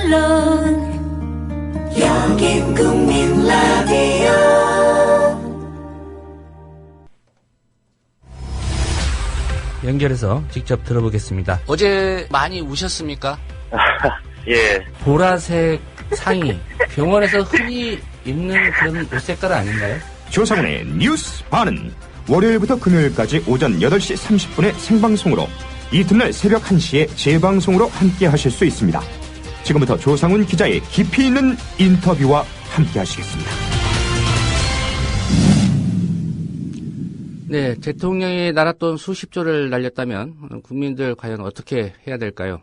물론 여긴 국민 라디오. 연결해서 직접 들어보겠습니다. 어제 많이 우셨습니까? 예. 보라색 상의, 병원에서 흔히 입는 그런 옷 색깔 아닌가요? 조상훈의 뉴스 반은 월요일부터 금요일까지 오전 8시 30분에 생방송으로, 이튿날 새벽 1시에 재방송으로 함께 하실 수 있습니다. 지금부터 조상훈 기자의 깊이 있는 인터뷰와 함께 하시겠습니다. 네, 대통령이 날았던 수십조를 날렸다면 국민들 과연 어떻게 해야 될까요?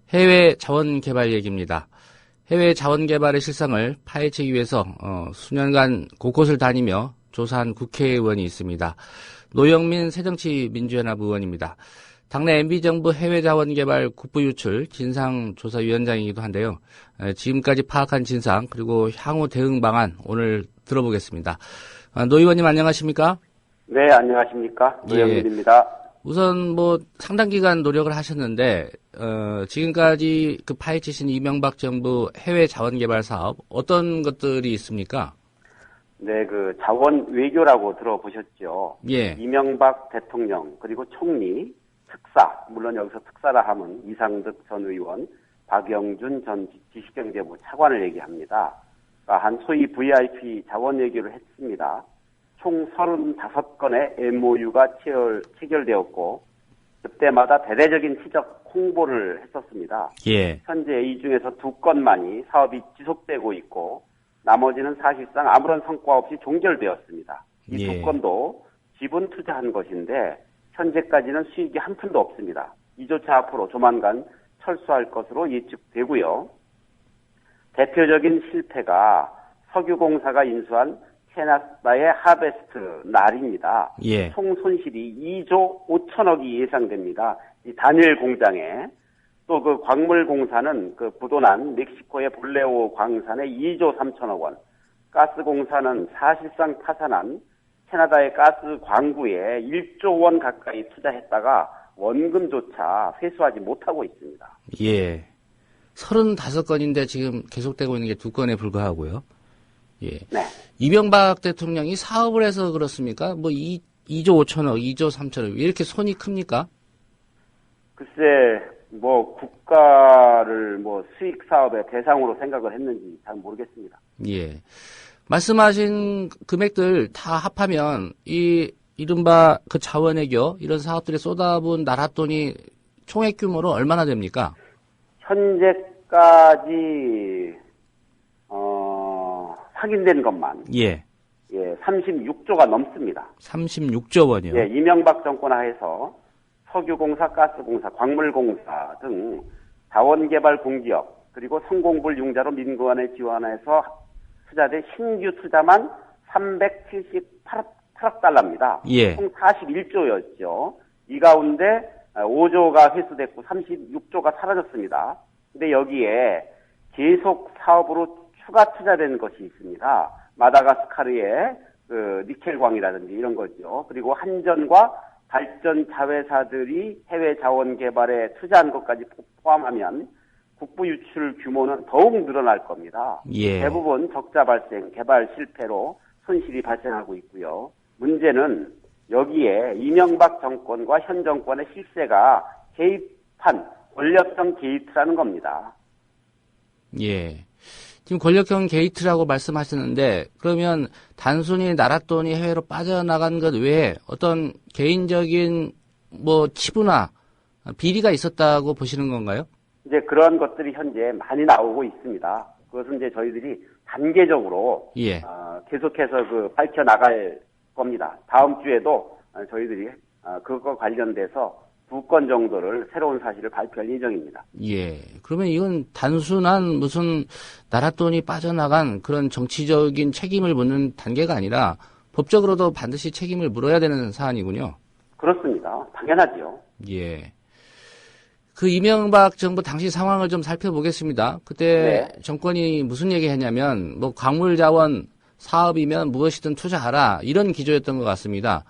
해외 자원 개발 얘기입니다. 해외 자원 개발의 실상을 파헤치기 위해서 수년간 곳곳을 다니며 조사한 국회의원이 있습니다. 노영민 새정치민주연합 의원입니다. 당내 MB정부 해외자원개발 국부유출 진상조사위원장이기도 한데요. 지금까지 파악한 진상 그리고 향후 대응 방안 오늘 들어보겠습니다. 노 의원님 안녕하십니까? 네, 안녕하십니까? 노영민입니다. 우선 상당 기간 노력을 하셨는데 지금까지 그 파헤치신 이명박 정부 해외 자원개발 사업 어떤 것들이 있습니까? 네, 그 자원 외교라고 들어보셨죠? 예. 이명박 대통령 그리고 총리, 특사, 물론 여기서 특사라 하면 이상득 전 의원, 박영준 전 지식경제부 차관을 얘기합니다. 그러니까 한 소위 VIP 자원 외교를 했습니다. 총 35건의 MOU가 체결되었고 그때마다 대대적인 지적 홍보를 했었습니다. 예. 현재 이 중에서 2건만이 사업이 지속되고 있고 나머지는 사실상 아무런 성과 없이 종결되었습니다. 이 예. 2건도 지분 투자한 것인데 현재까지는 수익이 한 푼도 없습니다. 이조차 앞으로 조만간 철수할 것으로 예측되고요. 대표적인 실패가 석유공사가 인수한 캐나다의 하베스트 날입니다. 예. 총 손실이 2조 5천억이 예상됩니다. 이 단일 공장에. 또 그 광물공사는 그 부도난 멕시코의 볼레오 광산에 2조 3천억 원, 가스공사는 사실상 파산한 캐나다의 가스 광구에 1조 원 가까이 투자했다가 원금조차 회수하지 못하고 있습니다. 예. 35건인데 지금 계속되고 있는 게 2건에 불과하고요. 예. 네. 이명박 대통령이 사업을 해서 그렇습니까? 2조 5천억, 2조 3천억 이렇게 손이 큽니까? 글쎄, 국가를 수익 사업의 대상으로 생각을 했는지 잘 모르겠습니다. 예. 말씀하신 금액들 다 합하면 이른바 그 자원외교 이런 사업들에 쏟아부은 나라 돈이 총액 규모로 얼마나 됩니까? 현재까지 확인된 것만 예. 36조가 넘습니다. 36조 원이요. 예, 이명박 정권 하에서 석유공사, 가스공사, 광물공사 등 자원개발 공기업 그리고 성공불 융자로 민관에 지원해서 투자된 신규 투자만 378억 달러입니다. 예. 총 41조였죠. 이 가운데 5조가 회수됐고 36조가 사라졌습니다. 근데 여기에 계속 사업으로 추가 투자된 것이 있습니다. 마다가스카르의 그 니켈광이라든지 이런 거죠. 그리고 한전과 발전 자회사들이 해외 자원 개발에 투자한 것까지 포함하면 국부 유출 규모는 더욱 늘어날 겁니다. 예. 대부분 적자 발생, 개발 실패로 손실이 발생하고 있고요. 문제는 여기에 이명박 정권과 현 정권의 실세가 개입한 권력형 게이트라는 겁니다. 예. 지금 권력형 게이트라고 말씀하셨는데 그러면 단순히 나라 돈이 해외로 빠져나간 것 외에 어떤 개인적인 치부나 비리가 있었다고 보시는 건가요? 이제 그런 것들이 현재 많이 나오고 있습니다. 그것은 이제 저희들이 단계적으로 예. 계속해서 밝혀 나갈 겁니다. 다음 주에도 저희들이 그것과 관련돼서 2건 정도를 새로운 사실을 발표할 예정입니다. 예. 그러면 이건 단순한 무슨 나라 돈이 빠져나간 그런 정치적인 책임을 묻는 단계가 아니라 법적으로도 반드시 책임을 물어야 되는 사안이군요. 그렇습니다. 당연하죠. 예. 그 이명박 정부 당시 상황을 좀 살펴보겠습니다. 그때 네. 정권이 무슨 얘기 했냐면 광물자원 사업이면 무엇이든 투자하라 이런 기조였던 것 같습니다.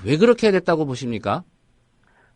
왜 그렇게 됐다고 보십니까?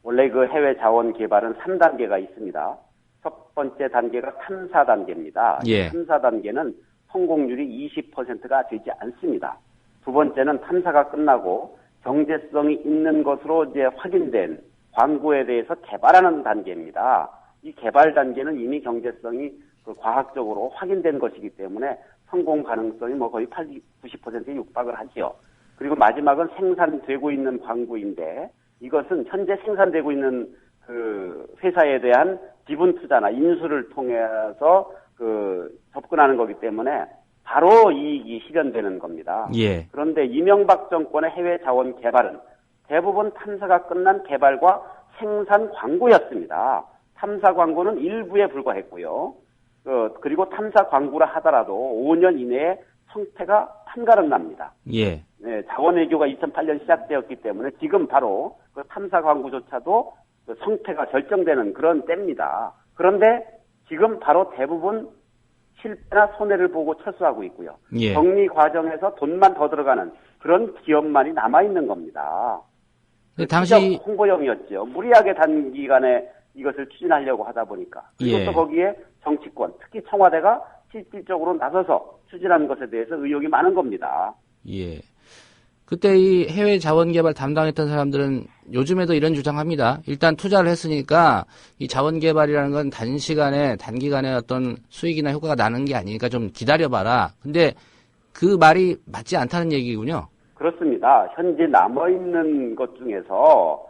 원래 그 해외 자원 개발은 3단계가 있습니다. 첫 번째 단계가 탐사 단계입니다. 예. 탐사 단계는 성공률이 20%가 되지 않습니다. 두 번째는 탐사가 끝나고 경제성이 있는 것으로 이제 확인된 광구에 대해서 개발하는 단계입니다. 이 개발 단계는 이미 경제성이 과학적으로 확인된 것이기 때문에 성공 가능성이 뭐 거의 80, 90%에 육박을 하지요. 그리고 마지막은 생산되고 있는 광구인데 이것은 현재 생산되고 있는 그 회사에 대한 지분 투자나 인수를 통해서 접근하는 거기 때문에 바로 이익이 실현되는 겁니다. 예. 그런데 이명박 정권의 해외 자원 개발은 대부분 탐사가 끝난 개발과 생산 광고였습니다. 탐사 광고는 일부에 불과했고요. 그리고 탐사 광고라 하더라도 5년 이내에 성패가 판가름 납니다. 예. 네, 자원 외교가 2008년 시작되었기 때문에 지금 바로 그 탐사 광고조차도 그 성패가 결정되는 그런 때입니다. 그런데 지금 바로 대부분 실패나 손해를 보고 철수하고 있고요. 예. 정리 과정에서 돈만 더 들어가는 그런 기업만이 남아있는 겁니다. 당시 홍보용이었죠. 무리하게 단기간에 이것을 추진하려고 하다 보니까. 그리고 예. 또 거기에 정치권, 특히 청와대가 실질적으로 나서서 추진하는 것에 대해서 의혹이 많은 겁니다. 예. 그때 이 해외 자원 개발 담당했던 사람들은 요즘에도 이런 주장합니다. 일단 투자를 했으니까 이 자원 개발이라는 건 단기간에 어떤 수익이나 효과가 나는 게 아니니까 좀 기다려봐라. 근데 그 말이 맞지 않다는 얘기군요. 그렇습니다. 현재 남아있는 것 중에서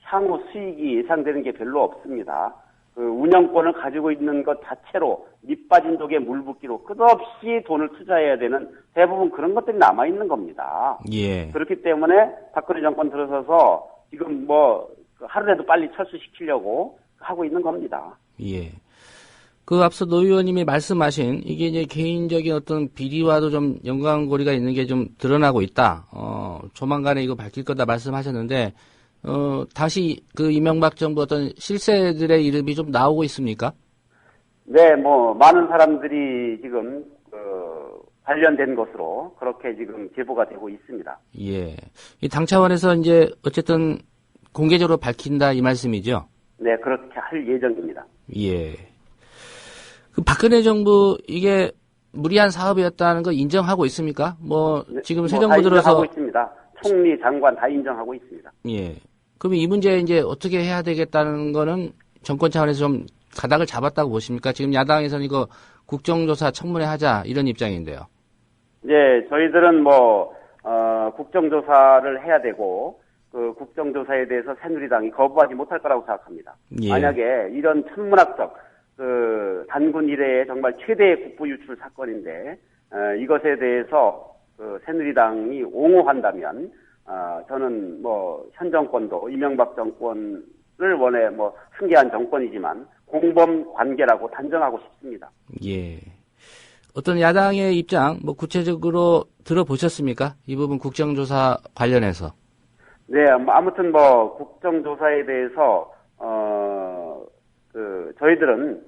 향후 수익이 예상되는 게 별로 없습니다. 운영권을 가지고 있는 것 자체로 밑빠진 독에 물 붓기로 끝없이 돈을 투자해야 되는 대부분 그런 것들이 남아있는 겁니다. 예. 그렇기 때문에 박근혜 정권 들어서서 지금 하루라도 빨리 철수시키려고 하고 있는 겁니다. 예. 앞서 노 의원님이 말씀하신 이게 이제 개인적인 어떤 비리와도 좀 연관고리가 있는 게 좀 드러나고 있다. 조만간에 이거 밝힐 거다 말씀하셨는데, 다시 이명박 정부 어떤 실세들의 이름이 좀 나오고 있습니까? 네, 많은 사람들이 지금, 관련된 것으로 그렇게 지금 제보가 되고 있습니다. 예. 이 당 차원에서 이제 어쨌든 공개적으로 밝힌다 이 말씀이죠? 네, 그렇게 할 예정입니다. 예. 박근혜 정부 이게 무리한 사업이었다는 거 인정하고 있습니까? 지금 새 정부 들어서. 인정하고 있습니다. 총리, 장관 다 인정하고 있습니다. 예. 그럼 이 문제 이제 어떻게 해야 되겠다는 거는 정권 차원에서 좀 가닥을 잡았다고 보십니까? 지금 야당에서는 이거 국정조사 청문회 하자 이런 입장인데요. 네, 저희들은 국정조사를 해야 되고, 국정조사에 대해서 새누리당이 거부하지 못할 거라고 생각합니다. 예. 만약에 이런 천문학적, 단군 이래의 정말 최대의 국부 유출 사건인데, 이것에 대해서 새누리당이 옹호한다면, 저는 현 정권도 이명박 정권을 원해 승계한 정권이지만 공범 관계라고 단정하고 싶습니다. 예. 어떤 야당의 입장 구체적으로 들어보셨습니까? 이 부분 국정조사 관련해서. 네, 아무튼 국정조사에 대해서 저희들은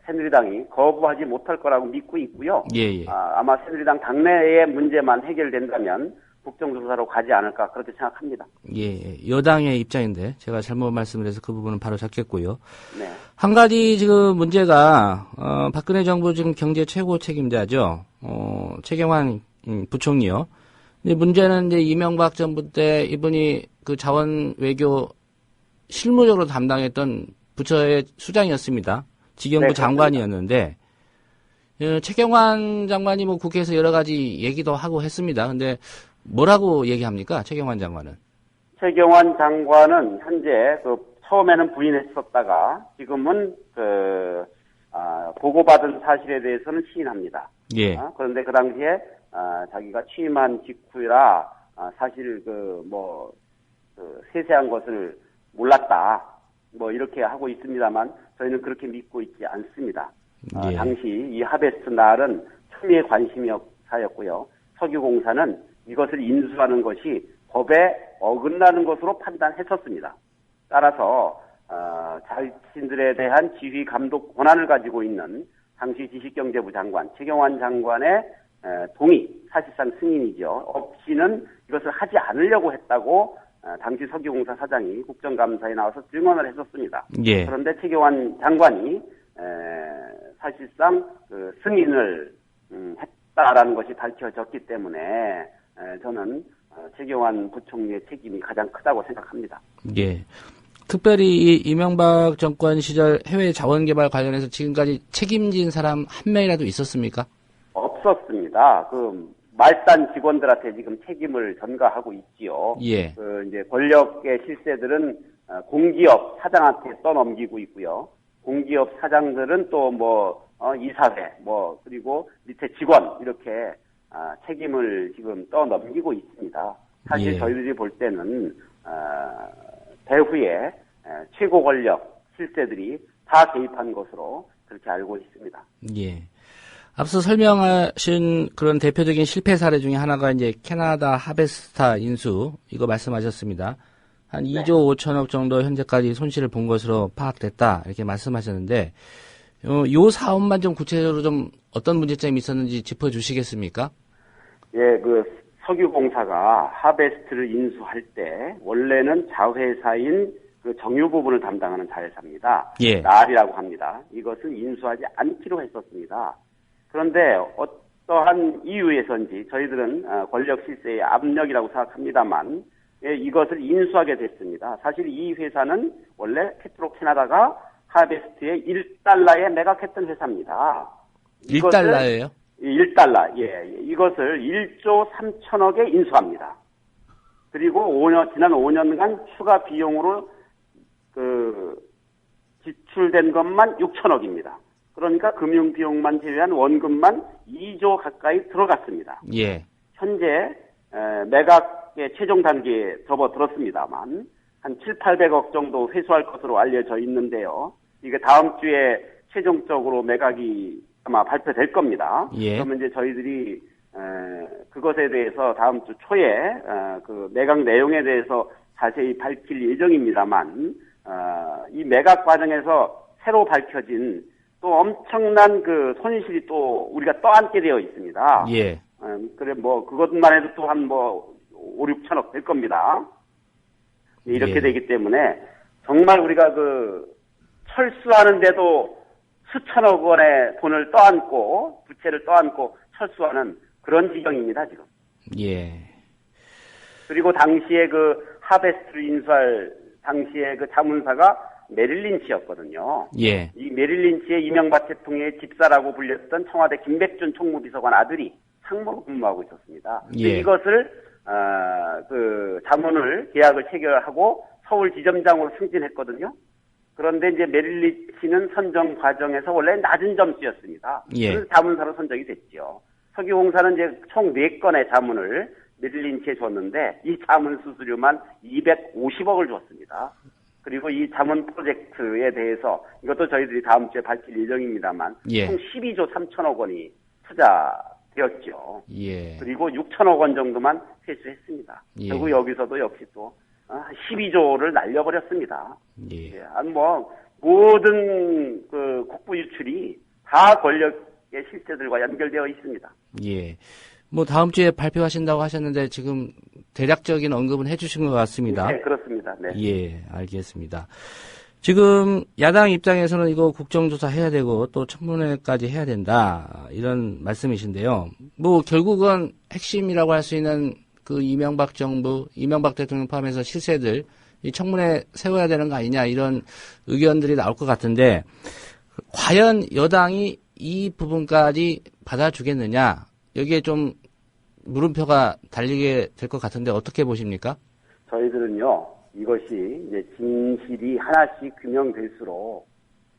새누리당이 거부하지 못할 거라고 믿고 있고요. 예. 아마 새누리당 당내의 문제만 해결된다면 국정조사로 가지 않을까 그렇게 생각합니다. 예. 여당의 입장인데 제가 잘못 말씀을 해서 그 부분은 바로 잡겠고요. 네. 한 가지 지금 문제가 박근혜 정부 지금 경제 최고 책임자죠. 최경환 부총리요. 근데 문제는 이제 이명박 정부 때 이분이 자원 외교 실무적으로 담당했던 부처의 수장이었습니다. 지경부 네, 장관이었는데 최경환 장관이 국회에서 여러 가지 얘기도 하고 했습니다. 근데 뭐라고 얘기합니까? 최경환 장관은? 최경환 장관은 현재 처음에는 부인했었다가 지금은 보고받은 사실에 대해서는 시인합니다. 예. 그런데 그 당시에 자기가 취임한 직후라 사실 세세한 것을 몰랐다. 이렇게 하고 있습니다만 저희는 그렇게 믿고 있지 않습니다. 예. 당시 이 하베스트 날은 초미의 관심사였고요. 석유공사는 이것을 인수하는 것이 법에 어긋나는 것으로 판단했었습니다. 따라서 자신들에 대한 지휘 감독 권한을 가지고 있는 당시 지식경제부 장관 최경환 장관의 동의, 사실상 승인이죠. 없이는 이것을 하지 않으려고 했다고 당시 석유공사 사장이 국정감사에 나와서 증언을 했었습니다. 예. 그런데 최경환 장관이 사실상 그 승인을 했다라는 것이 밝혀졌기 때문에 저는 최경환 부총리의 책임이 가장 크다고 생각합니다. 예. 특별히 이 이명박 정권 시절 해외 자원 개발 관련해서 지금까지 책임진 사람 한 명이라도 있었습니까? 없었습니다. 그 말단 직원들한테 지금 책임을 전가하고 있지요. 예. 그 이제 권력의 실세들은 공기업 사장한테 떠넘기고 있고요. 공기업 사장들은 또 이사회 그리고 밑에 직원 이렇게 책임을 지금 떠넘기고 있습니다. 사실 예. 저희들이 볼 때는 배후에 최고 권력 실세들이 다 개입한 것으로 그렇게 알고 있습니다. 예. 앞서 설명하신 그런 대표적인 실패 사례 중에 하나가 이제 캐나다 하베스타 인수, 이거 말씀하셨습니다. 한 2조 5천억 정도 현재까지 손실을 본 것으로 파악됐다, 이렇게 말씀하셨는데, 요 사업만 좀 구체적으로 좀 어떤 문제점이 있었는지 짚어주시겠습니까? 예, 그 석유공사가 하베스트를 인수할 때 원래는 자회사인 그 정유 부분을 담당하는 자회사입니다. 예. 날이라고 합니다. 이것을 인수하지 않기로 했었습니다. 그런데 어떠한 이유에서인지 저희들은 권력 실세의 압력이라고 생각합니다만 이것을 인수하게 됐습니다. 사실 이 회사는 원래 페트로캐나다가 하베스트에 1달러에 매각했던 회사입니다. 1달러예요? 1달러. 예. 이것을 1조 3천억에 인수합니다. 그리고 지난 5년간 추가 비용으로 지출된 것만 6천억입니다. 그러니까 금융 비용만 제외한 원금만 2조 가까이 들어갔습니다. 예. 현재 매각의 최종 단계에 접어들었습니다만 한 7,800억 정도 회수할 것으로 알려져 있는데요. 이게 다음 주에 최종적으로 매각이 아마 발표될 겁니다. 예. 그러면 이제 저희들이 그것에 대해서 다음 주 초에 그 매각 내용에 대해서 자세히 밝힐 예정입니다만 이 매각 과정에서 새로 밝혀진 또 엄청난 그 손실이 또 우리가 떠안게 되어 있습니다. 예. 그래 그것만 해도 또 한 5, 6천억 될 겁니다. 이렇게 예. 되기 때문에 정말 우리가 철수하는데도 수천억 원의 돈을 떠안고 부채를 떠안고 철수하는 그런 지경입니다, 지금. 예. 그리고 당시에 그 하베스트를 인수할 당시에 그 자문사가 메릴린치였거든요. 예. 이 메릴린치의 이명박 대통령의 집사라고 불렸던 청와대 김백준 총무비서관 아들이 상무로 근무하고 있었습니다. 예. 이것을 그 자문을 계약을 체결하고 서울지점장으로 승진했거든요. 그런데 이제 메릴린치는 선정 과정에서 원래 낮은 점수였습니다. 예. 그래서 자문사로 선정이 됐죠. 석유공사는 이제 총 4건의 자문을 메릴린치에 줬는데 이 자문 수수료만 250억을 줬습니다. 그리고 이 자문 프로젝트에 대해서 이것도 저희들이 다음 주에 밝힐 예정입니다만 예. 총 12조 3천억 원이 투자되었죠. 예. 그리고 6천억 원 정도만 회수했습니다. 예. 결국 여기서도 역시 또 12조를 날려버렸습니다. 예. 모든 그 국부 유출이 다 권력의 실세들과 연결되어 있습니다. 예. 다음 주에 발표하신다고 하셨는데 지금 대략적인 언급은 해주신 것 같습니다. 네, 그렇습니다. 네. 예, 알겠습니다. 지금 야당 입장에서는 이거 국정조사 해야 되고 또 청문회까지 해야 된다 이런 말씀이신데요. 결국은 핵심이라고 할 수 있는 그 이명박 정부, 이명박 대통령 포함해서 실세들 이 청문회 세워야 되는 거 아니냐 이런 의견들이 나올 것 같은데 과연 여당이 이 부분까지 받아주겠느냐 여기에 좀 물음표가 달리게 될 것 같은데 어떻게 보십니까? 저희들은요, 이것이 이제 진실이 하나씩 규명될수록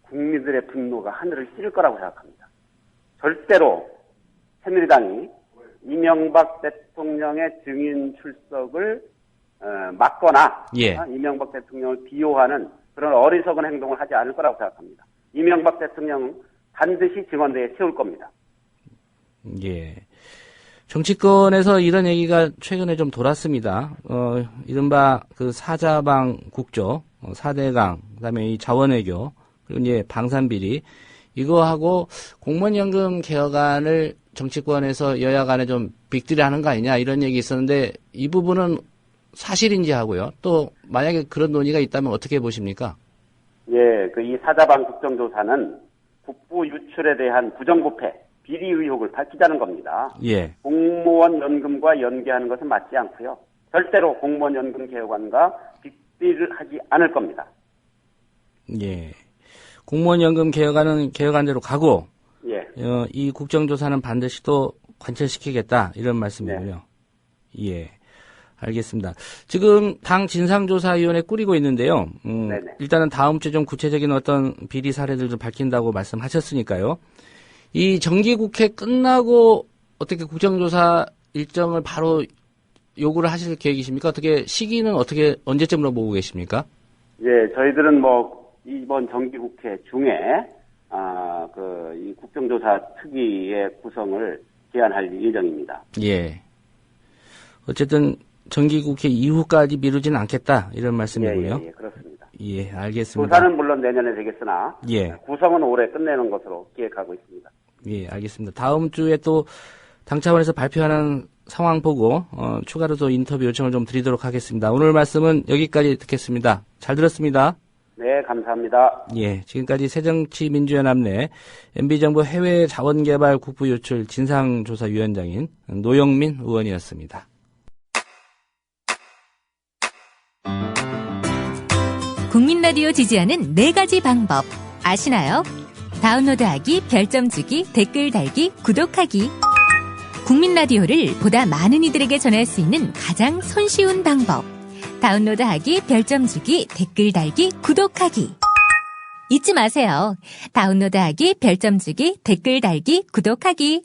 국민들의 분노가 하늘을 찌를 거라고 생각합니다. 절대로 새누리당이 이명박 대통령의 증인 출석을 막거나 예. 이명박 대통령을 비호하는 그런 어리석은 행동을 하지 않을 거라고 생각합니다. 이명박 대통령은 반드시 증언대에 세울 겁니다. 예. 정치권에서 이런 얘기가 최근에 좀 돌았습니다. 이른바 그 사자방 국조, 4대강, 그다음에 이 자원외교, 그리고 이제 방산비리, 이거하고 공무원연금 개혁안을 정치권에서 여야 간에 좀 빅딜을 하는 거 아니냐 이런 얘기 있었는데 이 부분은 사실인지 하고요. 또 만약에 그런 논의가 있다면 어떻게 보십니까? 예, 이 사자방 국정조사는 국부 유출에 대한 부정부패, 비리 의혹을 밝히자는 겁니다. 예. 공무원 연금과 연계하는 것은 맞지 않고요. 절대로 공무원 연금 개혁안과 빅딜을 하지 않을 겁니다. 예. 공무원 연금 개혁안은 개혁안대로 가고, 예. 이 국정조사는 반드시 또 관철시키겠다 이런 말씀이고요. 네. 예. 알겠습니다. 지금 당 진상조사위원회 꾸리고 있는데요. 일단은 다음 주 좀 구체적인 어떤 비리 사례들 좀 밝힌다고 말씀하셨으니까요. 이 정기국회 끝나고 어떻게 국정조사 일정을 바로 요구를 하실 계획이십니까? 어떻게 시기는 어떻게 언제쯤으로 보고 계십니까? 예, 저희들은 이번 정기국회 중에 이 국정조사 특위의 구성을 제안할 예정입니다. 예. 어쨌든 정기국회 이후까지 미루지는 않겠다 이런 말씀이고요. 예, 그렇습니다. 예, 알겠습니다. 조사는 물론 내년에 되겠으나 예. 구성은 올해 끝내는 것으로 계획하고 있습니다. 예, 알겠습니다. 다음 주에 또 당 차원에서 발표하는 상황 보고 추가로 또 인터뷰 요청을 좀 드리도록 하겠습니다. 오늘 말씀은 여기까지 듣겠습니다. 잘 들었습니다. 네, 감사합니다. 예, 지금까지 새정치민주연합 내 MB정부 해외자원개발 국부유출 진상조사위원장인 노영민 의원이었습니다. 국민라디오 지지하는 4가지 방법 아시나요? 다운로드하기, 별점 주기, 댓글 달기, 구독하기. 국민라디오를 보다 많은 이들에게 전할 수 있는 가장 손쉬운 방법. 다운로드하기, 별점 주기, 댓글 달기, 구독하기. 잊지 마세요. 다운로드하기, 별점 주기, 댓글 달기, 구독하기.